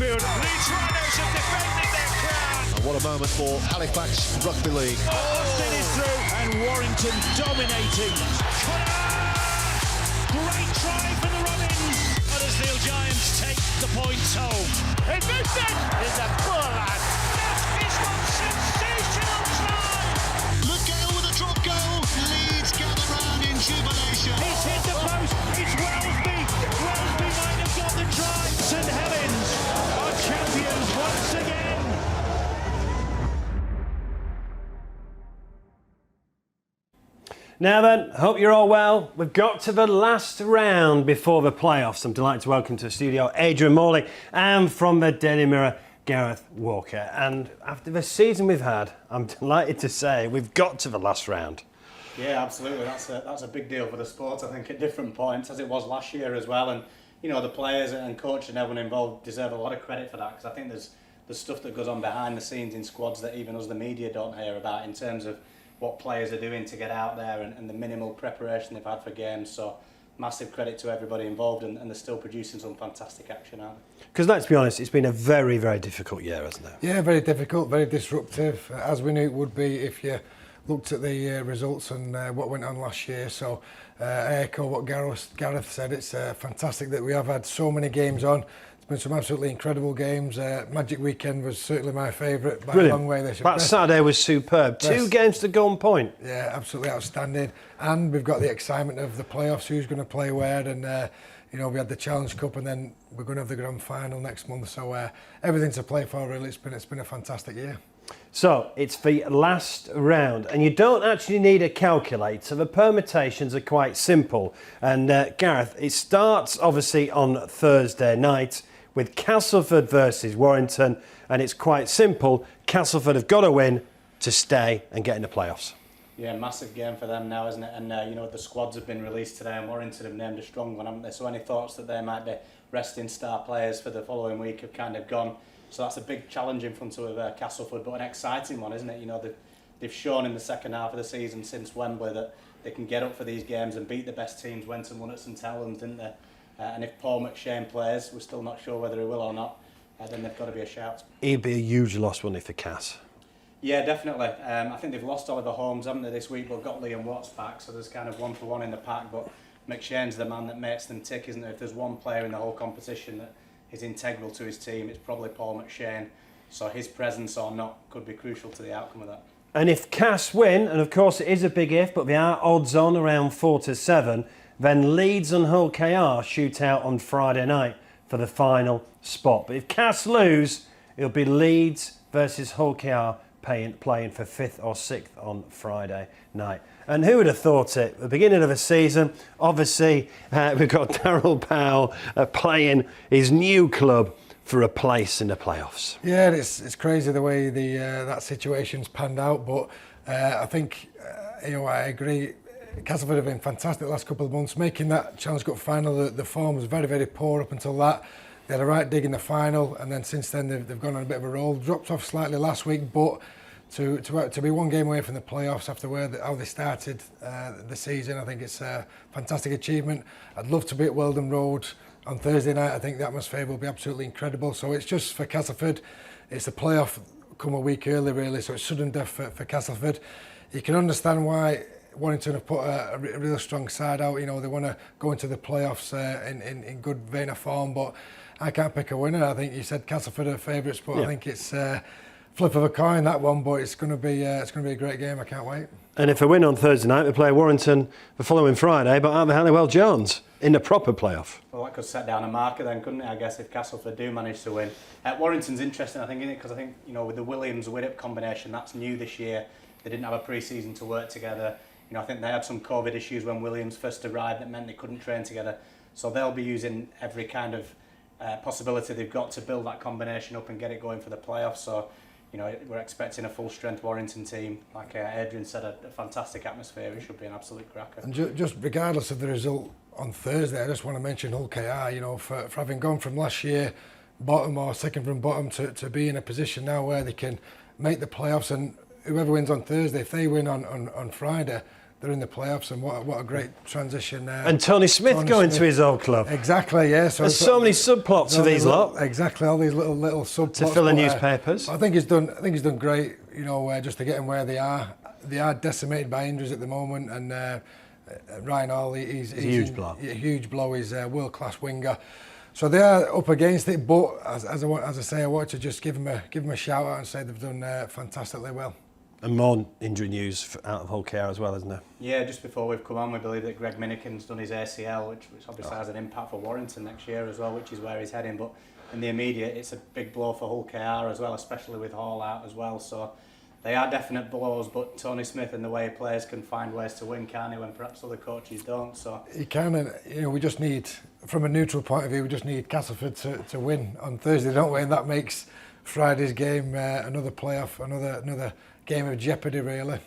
midfield. Leeds Rhinos are defending their crown. And what a moment for Halifax Rugby League. Austin is through and Warrington dominating. Great try for the Robins. Huddersfield Giants take the points home. It's missed it! It's a poor lad. That is one sensational try. Look out with a drop goal. Leeds gather round in jubilation. He's hit the post. It's Wellesby. Wellesby might have got the try. St Helens are champions once again. Now then, hope you're all well. We've got to the last round before the playoffs. I'm delighted to welcome to the studio Adrian Morley and from the Daily Mirror, Gareth Walker. And after the season we've had, I'm delighted to say we've got to the last round. Yeah, absolutely. That's a big deal for the sport, I think, at different points, as it was last year as well. And, you know, the players and coaches and everyone involved deserve a lot of credit for that, because I think there's stuff that goes on behind the scenes in squads that even us, the media, don't hear about in terms of what players are doing to get out there and the minimal preparation they've had for games. So massive credit to everybody involved, and they're still producing some fantastic action, aren't they? Because let's be honest, it's been a very, very difficult year, hasn't it? Yeah, very difficult, very disruptive, as we knew it would be if you looked at the results and what went on last year. So I echo what Gareth said. It's fantastic that we have had so many games on. It's been some absolutely incredible games. Magic Weekend was certainly my favourite by a long way this year. That Saturday was superb. Best. 2 games to go on point. Yeah, absolutely outstanding. And we've got the excitement of the playoffs, who's going to play where, and you know, we had the Challenge Cup, and then we're going to have the grand final next month. So everything to play for, really. It's been a fantastic year. So it's the last round, and you don't actually need a calculator. The permutations are quite simple. And Gareth, it starts obviously on Thursday night with Castleford versus Warrington, and it's quite simple. Castleford have got to win to stay and get in the playoffs. Yeah, massive game for them now, isn't it? And you know, the squads have been released today, and Warrington have named a strong one, haven't they? So any thoughts that they might be resting star players for the following week have kind of gone. So that's a big challenge in front of Castleford, but an exciting one, isn't it? You know, they've shown in the second half of the season since Wembley that they can get up for these games and beat the best teams. Went and won at St Helens, didn't they? And if Paul McShane plays, we're still not sure whether he will or not, then they've got to be a shout. He'd be a huge loss, wouldn't he, for Cass? Yeah, definitely. I think they've lost Oliver Holmes, haven't they, this week, but got Liam Watts back, so there's kind of 1-for-1 in the pack. But McShane's the man that makes them tick, isn't there? If there's one player in the whole competition that is integral to his team, it's probably Paul McShane. So his presence or not could be crucial to the outcome of that. And if Cass win, and of course it is a big if, but they are odds on around 4-7, then Leeds and Hull KR shoot out on Friday night for the final spot. But if Cass lose, it'll be Leeds versus Hull KR playing for 5th or 6th on Friday night. And who would have thought it? At the beginning of the season, obviously, we've got Darryl Powell playing his new club for a place in the playoffs. Yeah, it's crazy the way that situation's panned out, but I think, you know, I agree. Castleford have been fantastic the last couple of months, making that Challenge Cup final. The form was very, very poor up until that. They had a right dig in the final, and then since then they've gone on a bit of a roll. Dropped off slightly last week, but to be one game away from the playoffs after how they started the season, I think it's a fantastic achievement. I'd love to be at Weldon Road on Thursday night. I think the atmosphere will be absolutely incredible. So it's just for Castleford. It's a playoff come a week early, really, so it's sudden death for Castleford. You can understand why Warrington have put a real strong side out. You know, they want to go into the playoffs in good vein of form, but I can't pick a winner. I think you said Castleford are favourites, but yeah. I think it's flip of a coin, that one, but it's going to be a great game. I can't wait. And if they win on Thursday night, they play Warrington the following Friday, but aren't they Halliwell Jones in the proper playoff? Well, that could set down a marker then, couldn't it, I guess, if Castleford do manage to win. Warrington's interesting, I think, isn't it? Because I think, you know, with the Williams-Widdop combination, that's new this year. They didn't have a pre-season to work together. You know, I think they had some COVID issues when Williams first arrived that meant they couldn't train together. So they'll be using every kind of possibility they've got to build that combination up and get it going for the playoffs. So, you know, we're expecting a full-strength Warrington team. Like Adrian said, a fantastic atmosphere. It should be an absolute cracker. And just regardless of the result on Thursday, I just want to mention Hull KR, you know, for having gone from last year bottom or second from bottom to be in a position now where they can make the playoffs, and whoever wins on Thursday, if they win on Friday, they're in the playoffs, and what a great transition. And Tony Smith going to his old club. Exactly, yeah. So there's so many subplots to these lot. Exactly, all these little subplots to fill the newspapers. I think he's done great. You know, just to get them where they are. They are decimated by injuries at the moment, and Ryan Hall, he's a huge blow. Huge blow. He's a world-class winger. So they are up against it, but as I say, I want to just give them a shout out and say they've done fantastically well. And more injury news out of Hull KR as well, isn't there? Yeah, just before we've come on, we believe that Greg Minikin's done his ACL, which obviously has an impact for Warrington next year as well, which is where he's heading. But in the immediate, it's a big blow for Hull KR as well, especially with Hall out as well. So they are definite blows, but Tony Smith and the way he plays can find ways to win, can't he, when perhaps other coaches don't. So he can, and you know, we just need, from a neutral point of view, we just need Castleford to win on Thursday, don't we? And that makes Friday's game another playoff, another game of jeopardy, really.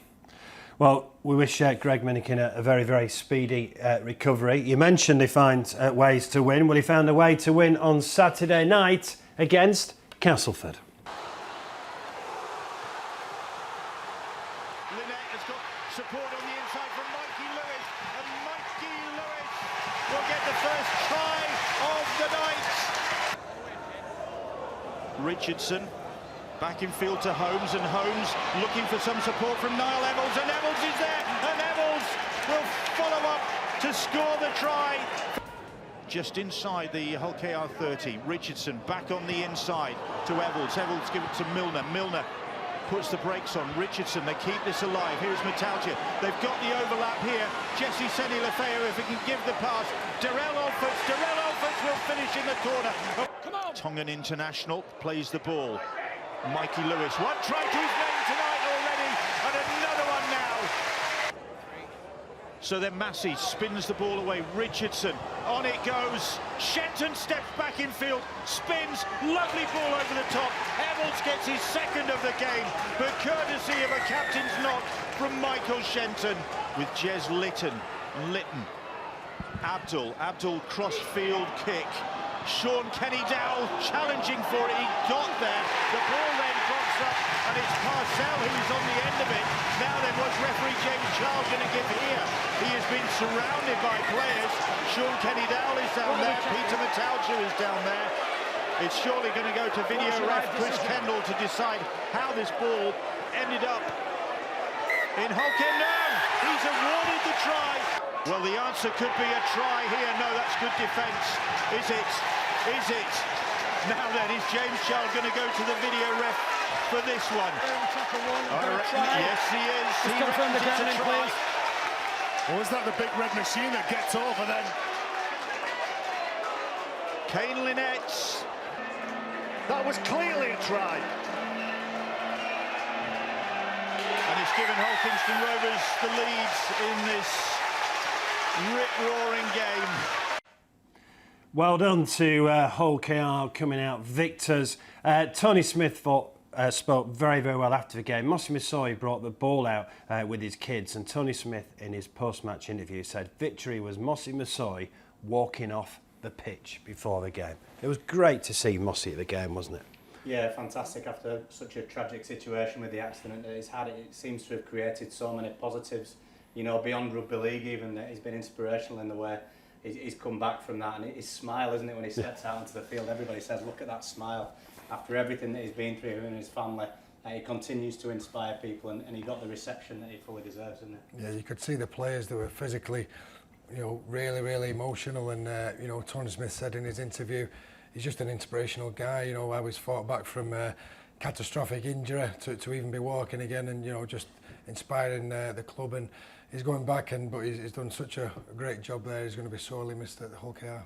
Well, we wish Greg Minikin a very, very speedy recovery. You mentioned they find ways to win. Well, he found a way to win on Saturday night against Castleford. Support on the inside from Mikey Lewis, and Mikey Lewis will get the first try of the night. Richardson back in field to Holmes, and Holmes looking for some support from Niall Evalds, and Evalds is there, and Evalds will follow up to score the try. Just inside the Hull KR 30, Richardson back on the inside to Evalds. Evalds give it to Milner. Milner puts the brakes on. Richardson, they keep this alive. Here's Metalja. They've got the overlap here. Jesse Seni-Lefeo, if he can give the pass. Darrell Alfords will finish in the corner. Oh, come on! Tongan international plays the ball. Mikey Lewis, one try to his name tonight already, and another one now. So then Massey spins the ball away. Richardson, on it goes. Shenton steps back in field, spins, lovely ball over the top. Evalds gets his second of the game, but courtesy of a captain's knock from Michael Shenton with Jez Litton. Abdul cross-field kick. Sean Kenny-Dowell challenging for it, he got there. The ball then drops up, and it's Parcell who's on the end of it. Now then, what's referee James Charles going to give here? He has been surrounded by players. Sean Kenny-Dowell is down there, Peter Metalja is down there. It's surely going to go to video ref Chris Kendall to decide how this ball ended up in Hull KR. No, he's awarded the try. Well, the answer could be a try here. No, that's good defence. Is it? Is it? Now then, is James Charles going to go to the video ref for this one? Yes, he is. Just confirm the ground in, please. Or is that the big red machine that gets over then? Kane Linnetts. That was clearly a try. And it's given Hull Kingston Rovers the leads in this rip-roaring game. Well done to Hull KR coming out victors. Tony Smith spoke very, very well after the game. Mossy Masoi brought the ball out with his kids, and Tony Smith in his post-match interview said victory was Mossy Masoi walking off the pitch before the game. It was great to see Mossy at the game, wasn't it? yeah, fantastic after such a tragic situation with the accident that he's had. It seems to have created so many positives, you know, beyond rugby league even, that he's been inspirational in the way he's come back from that. And his smile, isn't it, when he steps out onto the field, everybody says, look at that smile. After everything that he's been through, him and his family, he continues to inspire people, and he got the reception that he fully deserves, isn't he? Yeah, you could see the players that were physically, you know, really emotional, and you know, Tony Smith said in his interview, he's just an inspirational guy, you know, how he's fought back from catastrophic injury to even be walking again, and you know, just inspiring the club, and he's going back, but he's done such a great job there. He's going to be sorely missed at the Hull KR.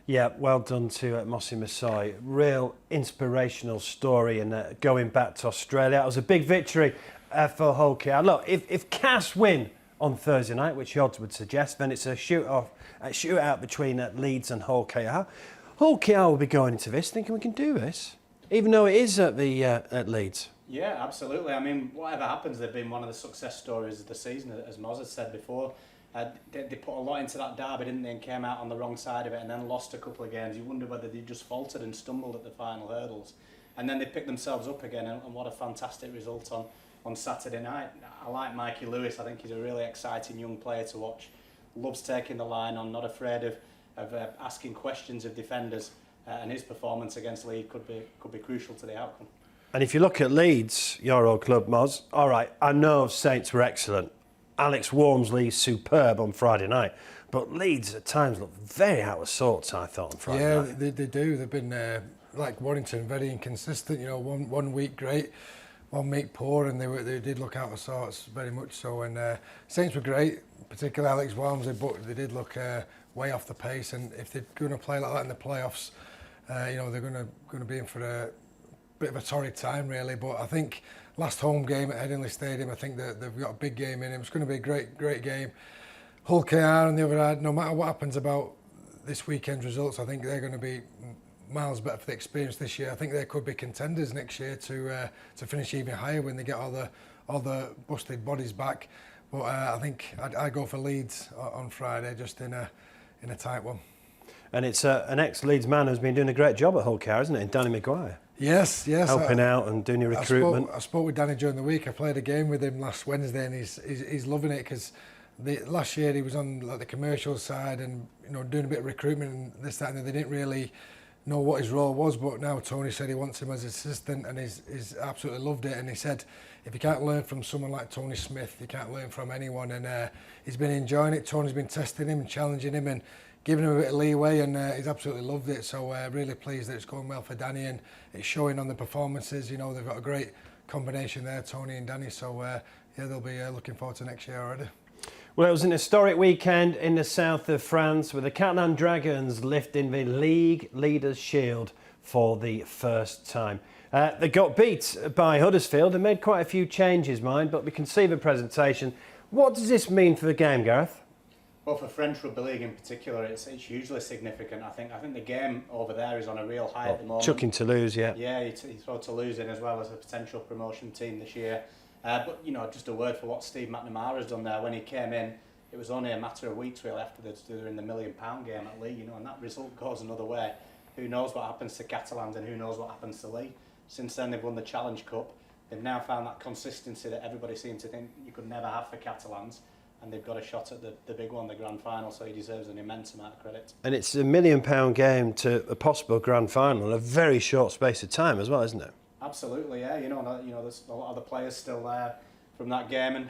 Yeah, well done to Mossy Masoi. Real inspirational story, and going back to Australia. It was a big victory for Hull KR. Look, if Cass win on Thursday night, which the odds would suggest, then it's a shootout between Leeds and Hull KR. Hull KR will be going into this thinking we can do this, even though it is at Leeds. Yeah, absolutely. I mean, whatever happens, they've been one of the success stories of the season, as Moz has said before. They put a lot into that derby, didn't they, and came out on the wrong side of it and then lost a couple of games. You wonder whether they just faltered and stumbled at the final hurdles. And then they picked themselves up again, and what a fantastic result on on Saturday night. I like Mikey Lewis. I think he's a really exciting young player to watch. Loves taking the line on, not afraid of asking questions of defenders, and his performance against Leeds could be crucial to the outcome. And if you look at Leeds, your old club, Moz, all right, I know Saints were excellent. Alex Walmsley superb on Friday night, but Leeds at times look very out of sorts, I thought, on Friday night. Yeah, they do. They've been, like Warrington, very inconsistent. You know, one week great, 1 week poor, and they did look out of sorts, very much so. And Saints were great, particularly Alex Walmsley, but they did look way off the pace. And if they're going to play like that in the playoffs, you know, they're going to be in for a bit of a torrid time, really. But I think last home game at Headingley Stadium, I think that they've got a big game in it. It's going to be a great game. Hull KR on the other hand, no matter what happens about this weekend's results, I think they're going to be miles better for the experience this year. I think they could be contenders next year to finish even higher when they get all the busted bodies back. But I think I'd go for Leeds on Friday, just in a tight one. And it's an ex-Leeds man who's been doing a great job at Hull KR, isn't it? Danny Maguire. Yes. Helping out and doing your recruitment. I spoke with Danny during the week. I played a game with him last Wednesday, and he's loving it because last year he was on like the commercial side and, you know, doing a bit of recruitment and this, that, and they didn't really know what his role was. But now Tony said he wants him as assistant, and he's absolutely loved it. And he said if you can't learn from someone like Tony Smith, you can't learn from anyone. And he's been enjoying it. Tony's been testing him and challenging him and giving him a bit of leeway, and he's absolutely loved it. So really pleased that it's going well for Danny, and it's showing on the performances. You know, they've got a great combination there, Tony and Danny. So yeah, they'll be looking forward to next year already. Well, it was an historic weekend in the south of France with the Catalan Dragons lifting the League Leaders' Shield for the first time. They got beat by Huddersfield and made quite a few changes, mind, but we can see the presentation. What does this mean for the game, Gareth? Well, for French Rugby League in particular, it's hugely significant. I think the game over there is on a real high at the moment. Chucking Toulouse, yeah. Yeah, you throw Toulouse in as well as a potential promotion team this year. But, you know, just a word for what Steve McNamara has done there. When he came in, it was only a matter of weeks really after they were in the £1 million game at Leigh, you know, and that result goes another way. Who knows what happens to Catalans and who knows what happens to Leigh. Since then, they've won the Challenge Cup. They've now found that consistency that everybody seemed to think you could never have for Catalans. And they've got a shot at the big one, the grand final, so he deserves an immense amount of credit. And it's a £1 million game to a possible grand final in a very short space of time as well, isn't it? Absolutely, yeah. You know, there's a lot of the players still there from that game, and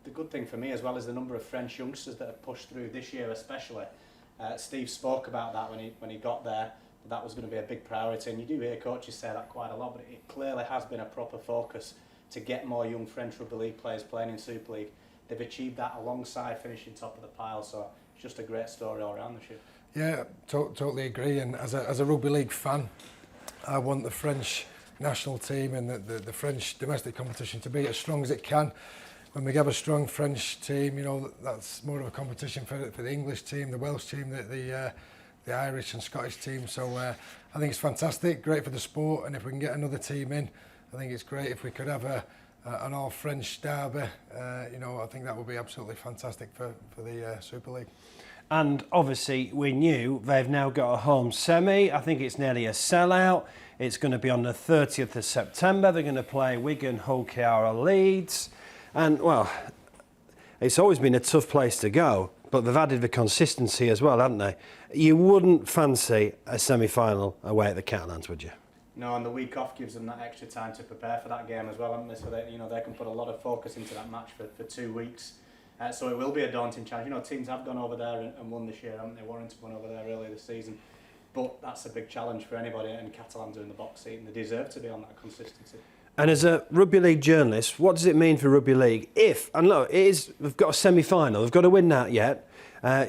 the good thing for me as well is the number of French youngsters that have pushed through this year, especially. Steve spoke about that when he got there. That was going to be a big priority, and you do hear coaches say that quite a lot. But it clearly has been a proper focus to get more young French Rugby League players playing in Super League. They've achieved that alongside finishing top of the pile, so it's just a great story all around this year. Yeah, totally agree. And as a Rugby League fan, I want the French national team and the French domestic competition to be as strong as it can. When we have a strong French team, you know, that's more of a competition for the English team, the Welsh team, the Irish and Scottish team. So I think it's fantastic, great for the sport, and if we can get another team in, I think it's great. If we could have an all-French derby, you know, I think that would be absolutely fantastic for the Super League. And obviously we knew they've now got a home semi. I think it's nearly a sellout. It's going to be on the 30th of September. They're going to play Wigan, Hull KR, Leeds. And, well, it's always been a tough place to go, but they've added the consistency as well, haven't they? You wouldn't fancy a semi-final away at the Catalans, would you? No, and the week off gives them that extra time to prepare for that game as well, haven't they? So that, you know, they can put a lot of focus into that match for 2 weeks. So it will be a daunting challenge. You know, teams have gone over there and won this year, haven't they? Warrington won over there earlier this season. But that's a big challenge for anybody, and Catalans are in the box seat, and they deserve to be on that consistency. And as a Rugby League journalist, what does it mean for Rugby League if, and look, they've got a semi-final, they've got to win that yet.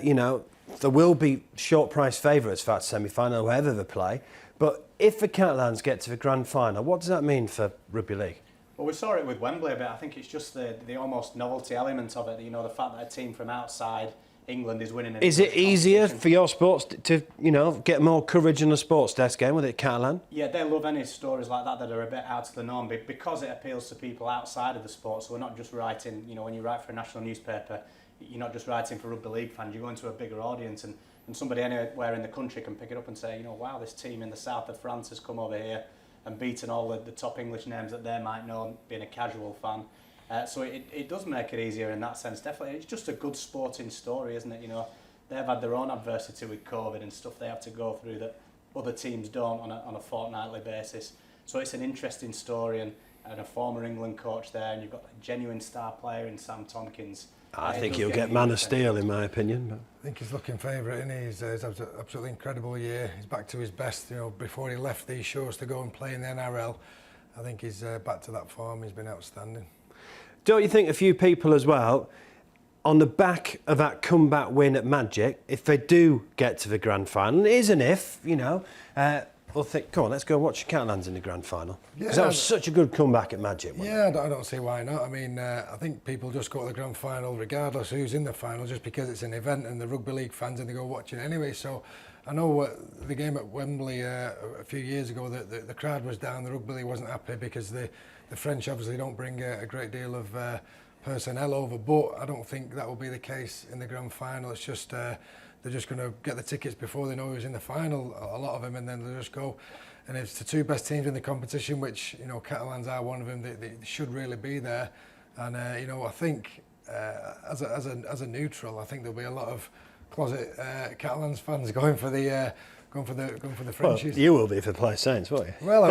You know, there will be short price favourites for that semi-final, wherever they play. But if the Catalans get to the grand final, what does that mean for Rugby League? Well, we saw it with Wembley a bit. I think it's just the almost novelty element of it. You know, the fact that a team from outside England is winning. Is it easier for your sports to, you know, get more coverage in the sports desk game with it, Catalan? Yeah, they love any stories like that are a bit out of the norm because it appeals to people outside of the sport. So we're not just writing, you know, when you write for a national newspaper, you're not just writing for Rugby League fans, you're going to a bigger audience, and somebody anywhere in the country can pick it up and say, you know, wow, this team in the south of France has come over here and beaten all the top English names that they might know, being a casual fan. So it does make it easier in that sense, definitely. It's just a good sporting story, isn't it? You know, they've had their own adversity with COVID and stuff they have to go through that other teams don't on a fortnightly basis. So it's an interesting story, and a former England coach there, and you've got a genuine star player in Sam Tompkins. I think he'll get Man of Steel, in my opinion. But I think he's looking favourite, isn't he? He's had an absolutely incredible year. He's back to his best, you know, before he left these shores to go and play in the NRL. I think he's back to that form. He's been outstanding. Don't you think a few people as well, on the back of that comeback win at Magic, if they do get to the grand final, and it is an if, you know, we'll think, come on, let's go watch the Catalans in the grand final. Because that was such a good comeback at Magic. Yeah, I don't see why not. I mean, I think people just go to the grand final regardless who's in the final, just because it's an event and the Rugby League fans, and they go watch it anyway. So I know the game at Wembley a few years ago, the crowd was down, the Rugby League wasn't happy because the French obviously don't bring a great deal of personnel over, but I don't think that will be the case in the grand final. It's just they're just going to get the tickets before they know who's in the final, a lot of them, and then they'll just go. And it's the two best teams in the competition, which, you know, Catalans are one of them. They should really be there. And you know, I think as a neutral, I think there'll be a lot of closet Catalans fans going for the Frenchies. Well, you will be if they play Saints, won't you? Well,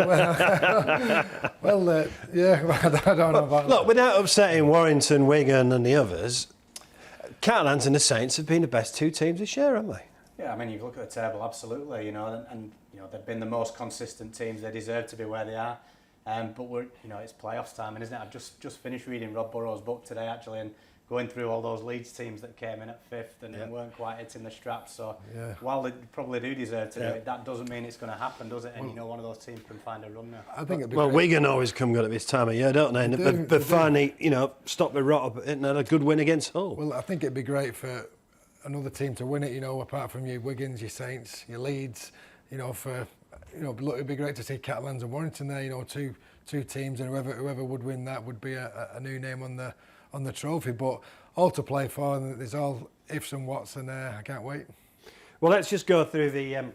yeah, I don't know about that. Look, without upsetting Warrington, Wigan and the others, Catalans and the Saints have been the best two teams this year, haven't they? Yeah, I mean, you look at the table, absolutely, you know, and you know, they've been the most consistent teams. They deserve to be where they are. But you know, it's playoffs time, isn't it? I've just finished reading Rob Burrow's book today, actually, and going through all those Leeds teams that came in at fifth and weren't quite hitting the straps. So while they probably do deserve to do it, that doesn't mean it's going to happen, does it? And you know, one of those teams can find a run now. I think it'd be well, Wigan always come good at this time of year, don't they? And they finally, you know, stopped the rot and had a good win against Hull. Well, I think it'd be great for another team to win it, you know, apart from your Wigans, your Saints, your Leeds, you know, look, it'd be great to see Catalans and Warrington there, you know, two teams, and whoever would win that would be a new name on the trophy. But all to play for, and there's all ifs and whats, and I can't wait. Well, let's just go through the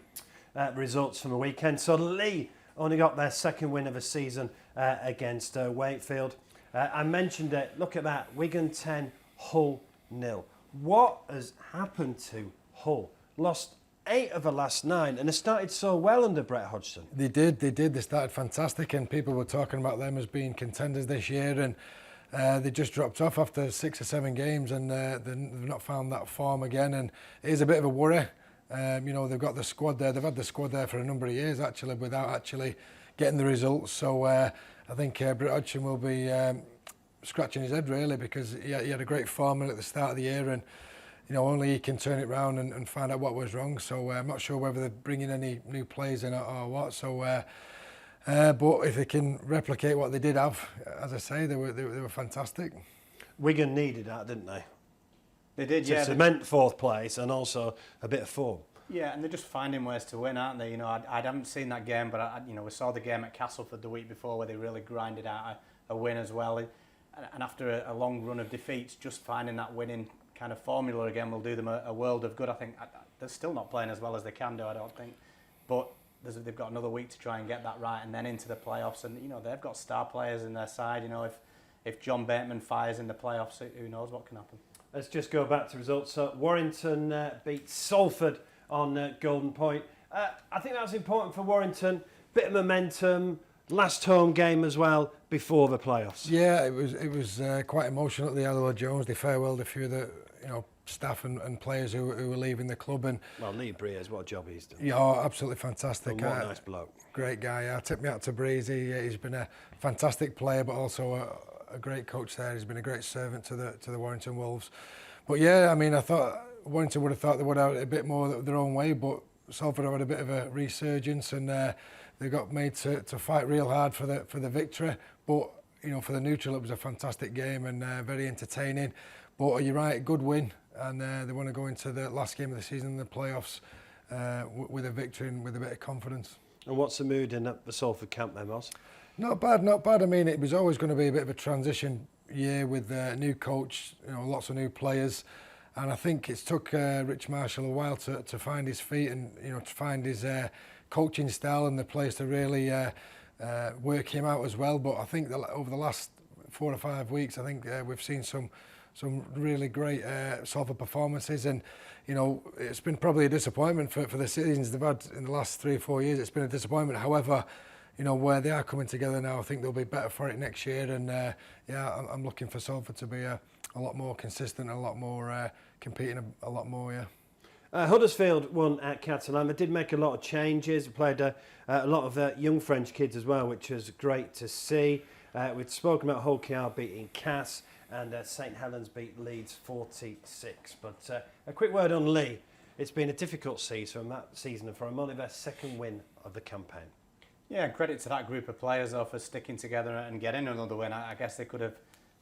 results from the weekend. So Lee only got their second win of the season against Wakefield. I mentioned it. Look at that. Wigan 10, Hull 0. What has happened to Hull? Lost 8 of the last 9, and they started so well under Brett Hodgson. They did. They started fantastic, and people were talking about them as being contenders this year, and they just dropped off after 6 or 7 games, and they've not found that form again, and it is a bit of a worry. You know, they've got the squad there. They've had the squad there for a number of years, actually, without actually getting the results. So I think Brett Hodgson will be scratching his head, really, because he had a great form at the start of the year, and you know, only he can turn it round and find out what was wrong. So I'm not sure whether they're bringing any new players in or what. So, but if they can replicate what they did have, as I say, they were fantastic. Wigan needed that, didn't they? They did, to cement 4th place and also a bit of form. Yeah, and they're just finding ways to win, aren't they? You know, I haven't seen that game, but you know, we saw the game at Castleford the week before where they really grinded out a win as well. And after a long run of defeats, just finding that winning kind of formula again will do them a world of good. I think they're still not playing as well as they can do, I don't think. But they've got another week to try and get that right, and then into the playoffs. And you know, they've got star players in their side. You know, if John Bateman fires in the playoffs, who knows what can happen. Let's just go back to results. So Warrington beat Salford on Golden Point. I think that was important for Warrington. Bit of momentum. Last home game as well before the playoffs. Yeah, it was quite emotional at the Yellow Jones. They farewelled a few of the staff and players who were leaving the club. And well, Lee Breers, what a job he's done. Yeah, absolutely fantastic. And what a nice bloke. Great guy. Tip me out to Breeze. He's been a fantastic player, but also a great coach there. He's been a great servant to the Warrington Wolves. But yeah, I mean, I thought Warrington would have thought they would have a bit more their own way, but Salford had a bit of a resurgence, and they got made to fight real hard for the victory. But you know, for the neutral, it was a fantastic game and very entertaining. But you're right, good win, and they want to go into the last game of the season in the playoffs with a victory and with a bit of confidence. And what's the mood in the Salford camp then, Moss? Not bad, not bad. I mean, it was always going to be a bit of a transition year with a new coach, you know, lots of new players. And I think it's took Rich Marshall a while to find his feet and, you know, to find his coaching style and the players to really work him out as well. But I think over the last 4 or 5 weeks, I think we've seen some really great Salford performances, and you know, it's been probably a disappointment for the seasons they've had in the last 3 or 4 years. It's been a disappointment. However, you know, where they are coming together now, I think they'll be better for it next year. And yeah, I'm looking for Salford to be a lot more consistent, a lot more competing, a lot more. Yeah. Huddersfield won at Catalan. They did make a lot of changes. They played a lot of young French kids as well, which was great to see. We've spoken about Hull KR beating Cass, and St Helens beat Leeds 46. But a quick word on Lee. It's been a difficult season for them, only their second win of the campaign. Yeah, credit to that group of players though for sticking together and getting another win. I guess they could have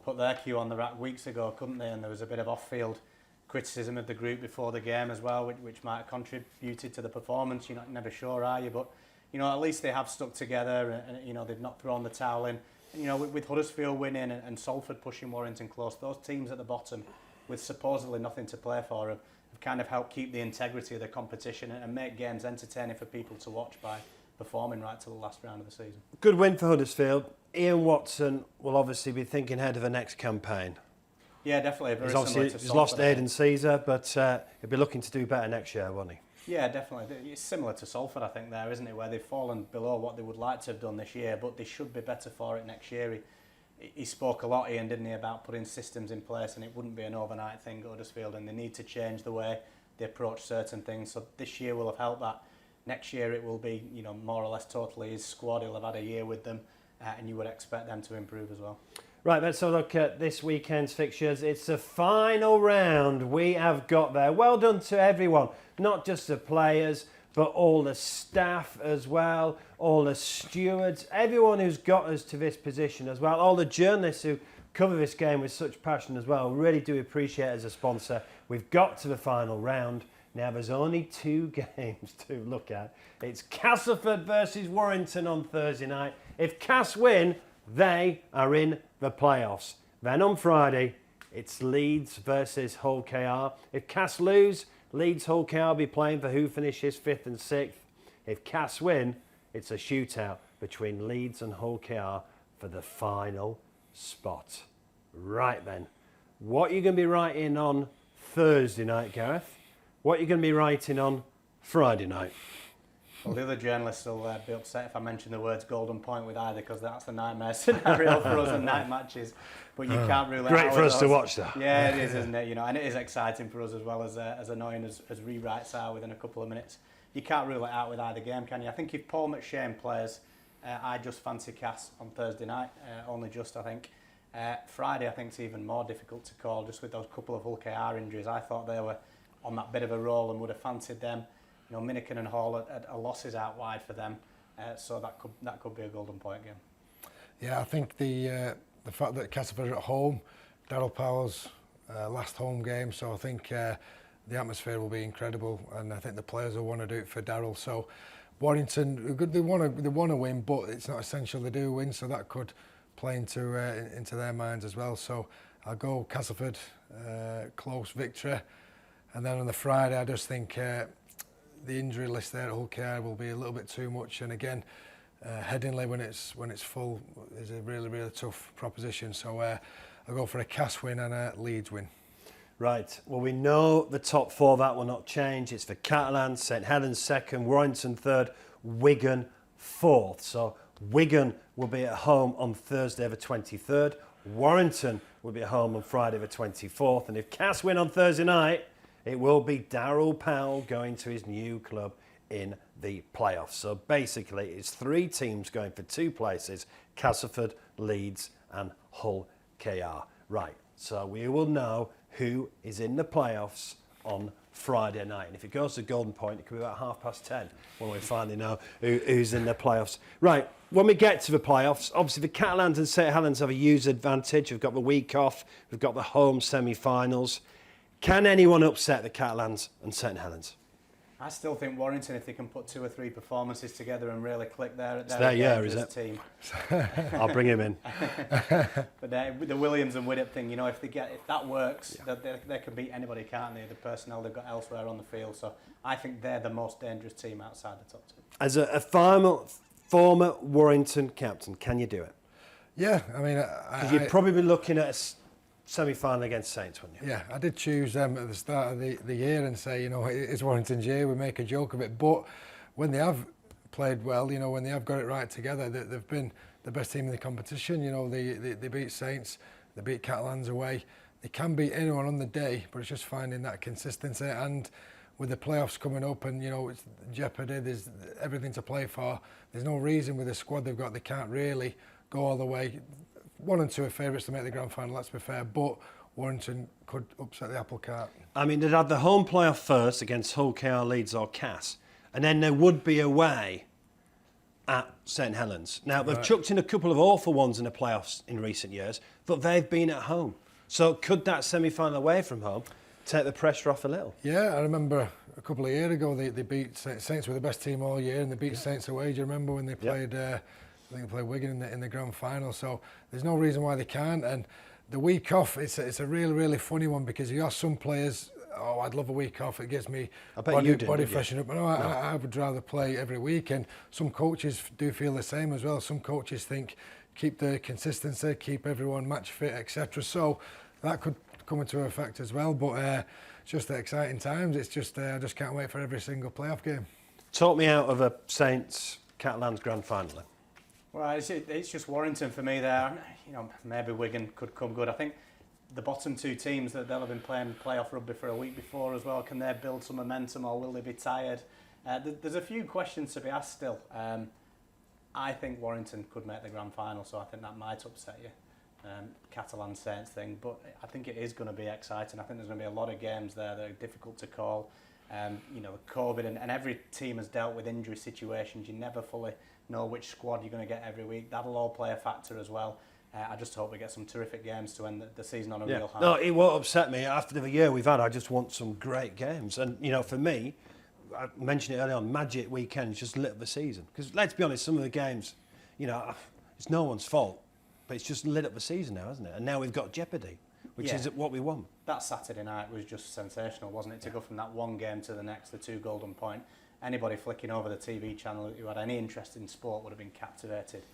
put their cue on the rack weeks ago, couldn't they? And there was a bit of off-field criticism of the group before the game as well, which might have contributed to the performance. You're never sure, are you? But you know, at least they have stuck together, and you know, they've not thrown the towel in. And, you know, with Huddersfield winning and Salford pushing Warrington close, those teams at the bottom, with supposedly nothing to play for, have kind of helped keep the integrity of the competition and make games entertaining for people to watch by performing right to the last round of the season. Good win for Huddersfield. Ian Watson will obviously be thinking ahead of the next campaign. Yeah, definitely. He's lost Aidan Caesar, but he'll be looking to do better next year, won't he? Yeah, definitely. It's similar to Salford, I think, there, isn't it? Where they've fallen below what they would like to have done this year, but they should be better for it next year. He spoke a lot, Ian, didn't he, about putting systems in place, and it wouldn't be an overnight thing at Huddersfield, and they need to change the way they approach certain things. So this year will have helped that. Next year it will be, you know, more or less totally his squad. He'll have had a year with them, and you would expect them to improve as well. Right, let's have a look at this weekend's fixtures. It's the final round we have got there. Well done to everyone, not just the players, but all the staff as well, all the stewards, everyone who's got us to this position as well, all the journalists who cover this game with such passion as well. Really do appreciate it as a sponsor. We've got to the final round. Now there's only 2 games to look at. It's Castleford versus Warrington on Thursday night. If Cass win, they are in the playoffs. Then on Friday, it's Leeds versus Hull KR. If Cass lose, Leeds Hull KR will be playing for who finishes 5th and 6th. If Cass win, it's a shootout between Leeds and Hull KR for the final spot. Right then, what are you going to be writing on Thursday night, Gareth? What are you going to be writing on Friday night? Well, the other journalists will be upset if I mention the words golden point with either, because that's the nightmare scenario for us in night matches. But you can't rule it out. Great for us to watch that. Yeah, it is, isn't it? You know, and it is exciting for us as well, as annoying as rewrites are within a couple of minutes. You can't rule it out with either game, can you? I think if Paul McShane plays, I just fancy Cass on Thursday night. Only just, I think. Friday, I think it's even more difficult to call, just with those couple of Hull KR injuries. I thought they were on that bit of a roll and would have fancied them. You know, Minikin and Hall are losses out wide for them, so that could be a golden point game. Yeah, I think the fact that Castleford are at home, Darryl Powell's last home game, so I think the atmosphere will be incredible, and I think the players will want to do it for Darryl. So Warrington, they want to win, but it's not essential they do win, so that could play into their minds as well. So I'll go Castleford, close victory. And then on the Friday, I just think the injury list there at Hull KR will be a little bit too much. And again, Headingley when it's full is a really, really tough proposition. So I'll go for a Cass win and a Leeds win. Right. Well, we know the top 4, that will not change. It's for Catalan, St Helens 2nd, Warrington 3rd, Wigan 4th. So Wigan will be at home on Thursday the 23rd. Warrington will be at home on Friday the 24th. And if Cass win on Thursday night, it will be Darryl Powell going to his new club in the playoffs. So basically, it's 3 teams going for 2 places: Castleford, Leeds and Hull KR. Right, so we will know who is in the playoffs on Friday night. And if it goes to golden point, it could be about 10:30 when we finally know who's in the playoffs. Right, when we get to the playoffs, obviously the Catalans and St Helens have a huge advantage. We've got the week off, we've got the home semi-finals. Can anyone upset the Catalans and St Helens? I still think Warrington, if they can put 2 or 3 performances together and really click there, it's their year, is it? Team. I'll bring him in. But with the Williams and Widdop thing, you know, if that works, they can beat anybody, can't they? The personnel they've got elsewhere on the field. So I think they're the most dangerous team outside the top 2. As a final former Warrington captain, can you do it? Yeah, I mean, Because you'd probably be looking at a semi-final against Saints, wouldn't you? Yeah, I did choose them at the start of the year and say, you know, it's Warrington's year, we make a joke of it. But when they have played well, you know, when they have got it right together, they've been the best team in the competition. You know, they beat Saints, they beat Catalans away. They can beat anyone on the day, but it's just finding that consistency. And with the playoffs coming up and, you know, it's jeopardy, there's everything to play for. There's no reason with the squad they've got, they can't really go all the way. 1 and 2 are favourites to make the grand final, let's be fair, but Warrington could upset the apple cart. I mean, they'd have the home playoff first against Hull, KR, Leeds or Cass, and then there would be away at St Helens. Now, they've chucked in a couple of awful ones in the playoffs in recent years, but they've been at home. So could that semi-final away from home take the pressure off a little? Yeah, I remember a couple of years ago they beat Saints, were the best team all year, and they beat Saints away. Do you remember when they played? I think they played Wigan in the grand final. So there's no reason why they can't. And the week off, it's a really funny one because you ask some players, oh, I'd love a week off. It gives me body freshen up. But no, I would rather play every week. And some coaches do feel the same as well. Some coaches think keep the consistency, keep everyone match fit, etc. So that could come into effect as well. But it's just the exciting times. It's just I just can't wait for every single playoff game. Talk me out of a Saints Catalans grand final then. Well, it's just Warrington for me there. You know, maybe Wigan could come good. I think the bottom 2 teams that they'll have been playing playoff rugby for a week before as well. Can they build some momentum or will they be tired? There's a few questions to be asked still. I think Warrington could make the grand final, so I think that might upset you. Catalan Saints thing, but I think it is going to be exciting. I think there's going to be a lot of games there that are difficult to call. You know, COVID and every team has dealt with injury situations. You never fully know which squad you're going to get every week. That'll all play a factor as well. I just hope we get some terrific games to end the season on a real high. No, it won't upset me. After the year we've had, I just want some great games. And, you know, for me, I mentioned it earlier on, Magic Weekend is just lit up the season. Because let's be honest, some of the games, you know, it's no one's fault, but it's just lit up the season now, isn't it? And now we've got jeopardy, which is what we want. That Saturday night was just sensational, wasn't it? To go from that one game to the next, the 2 golden point. Anybody flicking over the TV channel who had any interest in sport would have been captivated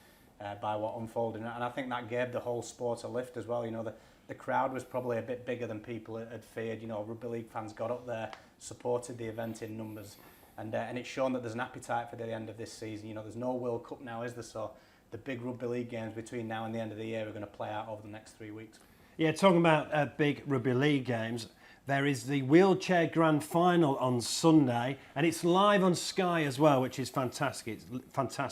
by what unfolded. And I think that gave the whole sport a lift as well. You know, the crowd was probably a bit bigger than people had feared. You know, Rugby League fans got up there, supported the event in numbers, and it's shown that there's an appetite for the end of this season. You know, there's no World Cup now, is there? So the big Rugby League games between now and the end of the year are going to play out over the next 3 weeks. Yeah, talking about big Rugby League games, there is the wheelchair grand final on Sunday, and it's live on Sky as well, which is fantastic.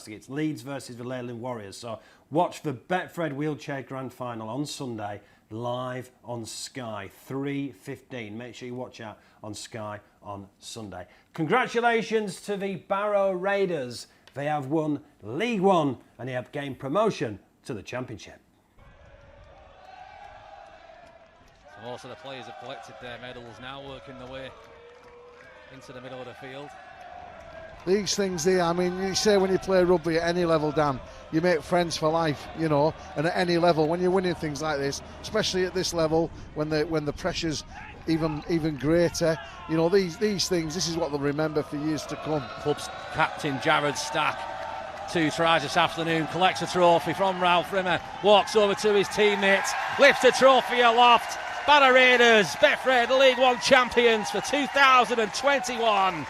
It's Leeds versus the Leyland Warriors. So watch the Betfred wheelchair grand final on Sunday, live on Sky, 3:15. Make sure you watch out on Sky on Sunday. Congratulations to the Barrow Raiders. They have won League One and they have gained promotion to the Championship. Most of the players have collected their medals, now working their way into the middle of the field. These things there, I mean, you say when you play rugby at any level, Dan, you make friends for life, you know, and at any level, when you're winning things like this, especially at this level, when the pressure's even greater, you know, these things, this is what they'll remember for years to come. Club's captain Jared Stack, 2 tries this afternoon, collects a trophy from Ralph Rimmer, walks over to his teammates, lifts the trophy aloft. Barrow Raiders, Betfred League One champions for 2021.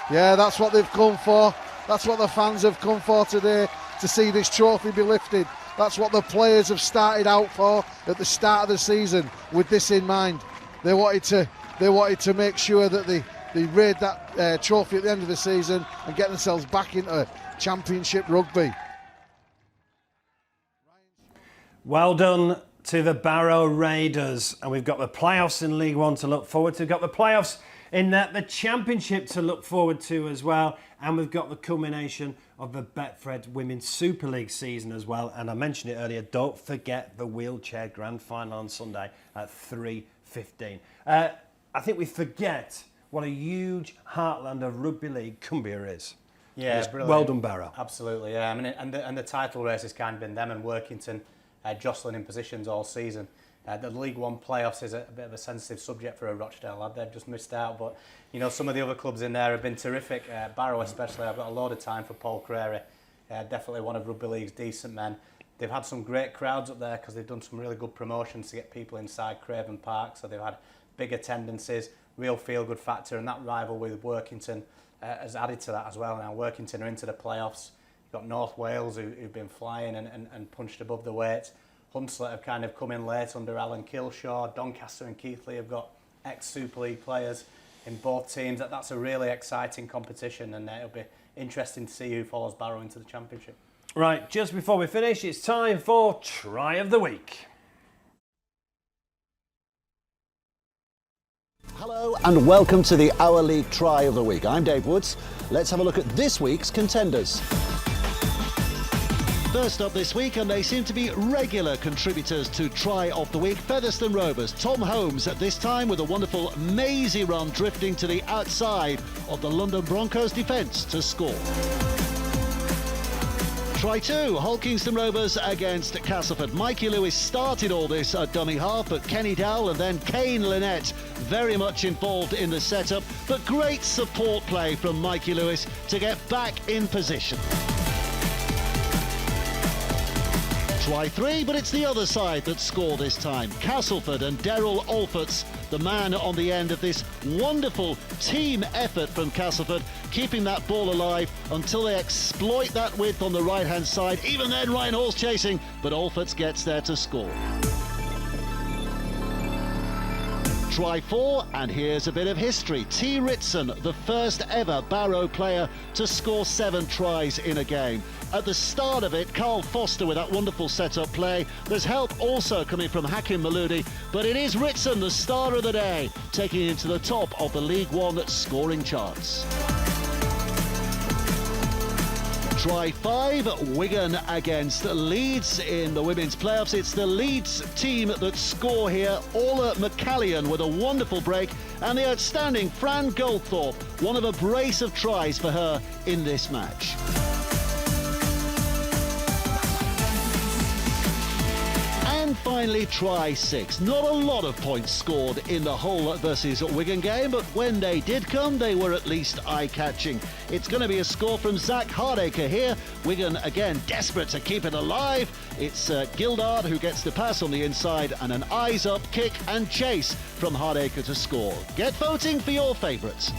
Yeah, that's what they've come for. That's what the fans have come for today, to see this trophy be lifted. That's what the players have started out for at the start of the season, with this in mind. They wanted to make sure that they raid that trophy at the end of the season and get themselves back into Championship rugby. Well done to the Barrow Raiders. And we've got the playoffs in League One to look forward to. We've got the playoffs in the Championship to look forward to as well. And we've got the culmination of the Betfred Women's Super League season as well. And I mentioned it earlier, don't forget the wheelchair grand final on Sunday at 3:15. I think we forget what a huge heartland of Rugby League Cumbria is. Yeah, it's brilliant. Well done, Barrow. Absolutely, yeah. I mean, and the title race has kind of been them and Workington jostling in positions all season. The League One playoffs is a bit of a sensitive subject for a Rochdale lad. They've just missed out, but you know, some of the other clubs in there have been terrific. Barrow especially, I've got a load of time for Paul Crary. Definitely one of Rugby League's decent men. They've had some great crowds up there because they've done some really good promotions to get people inside Craven Park, so they've had big attendances, real feel-good factor, and that rivalry with Workington has added to that as well. Now Workington are into the playoffs. You've got North Wales who've been flying and punched above the weight. Hunslet have kind of come in late under Alan Kilshaw. Doncaster and Keighley have got ex-Super League players in both teams. That's a really exciting competition, and it'll be interesting to see who follows Barrow into the Championship. Right, just before we finish, it's time for Try of the Week. Hello and welcome to the Our League Try of the Week. I'm Dave Woods. Let's have a look at this week's contenders. First up this week, and they seem to be regular contributors to Try of the Week, Featherstone Rovers. Tom Holmes at this time with a wonderful mazy run drifting to the outside of the London Broncos defence to score. Try 2, Hull Kingston Rovers against Castleford. Mikey Lewis started all this at dummy half, but Kenny Dowell and then Kane Lynette very much involved in the setup, but great support play from Mikey Lewis to get back in position. Try 3, but it's the other side that score this time. Castleford and Daryl Alforts, the man on the end of this wonderful team effort from Castleford, keeping that ball alive until they exploit that width on the right-hand side. Even then, Ryan Hall's chasing, but Alforts gets there to score. Try 4, and here's a bit of history. T. Ritson, the first ever Barrow player to score 7 tries in a game. At the start of it, Carl Foster with that wonderful set-up play. There's help also coming from Hakim Maludi, but it is Ritson, the star of the day, taking it to the top of the League One scoring charts. Try 5, Wigan against Leeds in the women's playoffs. It's the Leeds team that score here. Orla McCallion with a wonderful break, and the outstanding Fran Goldthorpe, one of a brace of tries for her in this match. And finally, try 6. Not a lot of points scored in the Hull versus Wigan game, but when they did come, they were at least eye-catching. It's going to be a score from Zach Hardacre here. Wigan, again, desperate to keep it alive. It's Gildard who gets the pass on the inside, and an eyes-up kick and chase from Hardacre to score. Get voting for your favourites.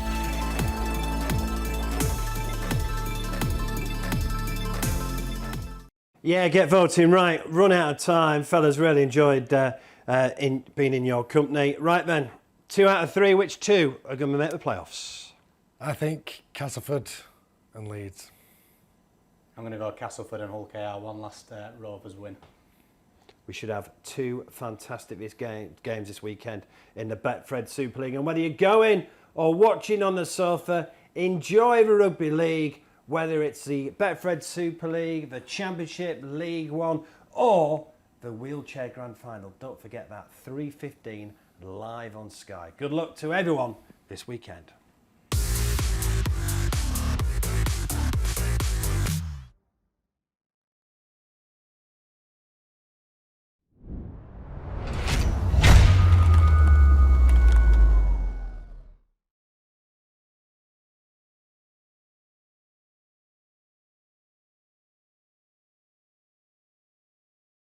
Yeah, get voting right. Run out of time. Fellas, really enjoyed being in your company. Right then, 2 out of 3. Which 2 are going to make the playoffs? I think Castleford and Leeds. I'm going to go Castleford and Hull KR, one last Rovers win. We should have 2 fantastic games this weekend in the Betfred Super League. And whether you're going or watching on the sofa, enjoy the Rugby League. Whether it's the Betfred Super League, the Championship, League One, or the Wheelchair Grand Final. Don't forget that, 3:15 live on Sky. Good luck to everyone this weekend.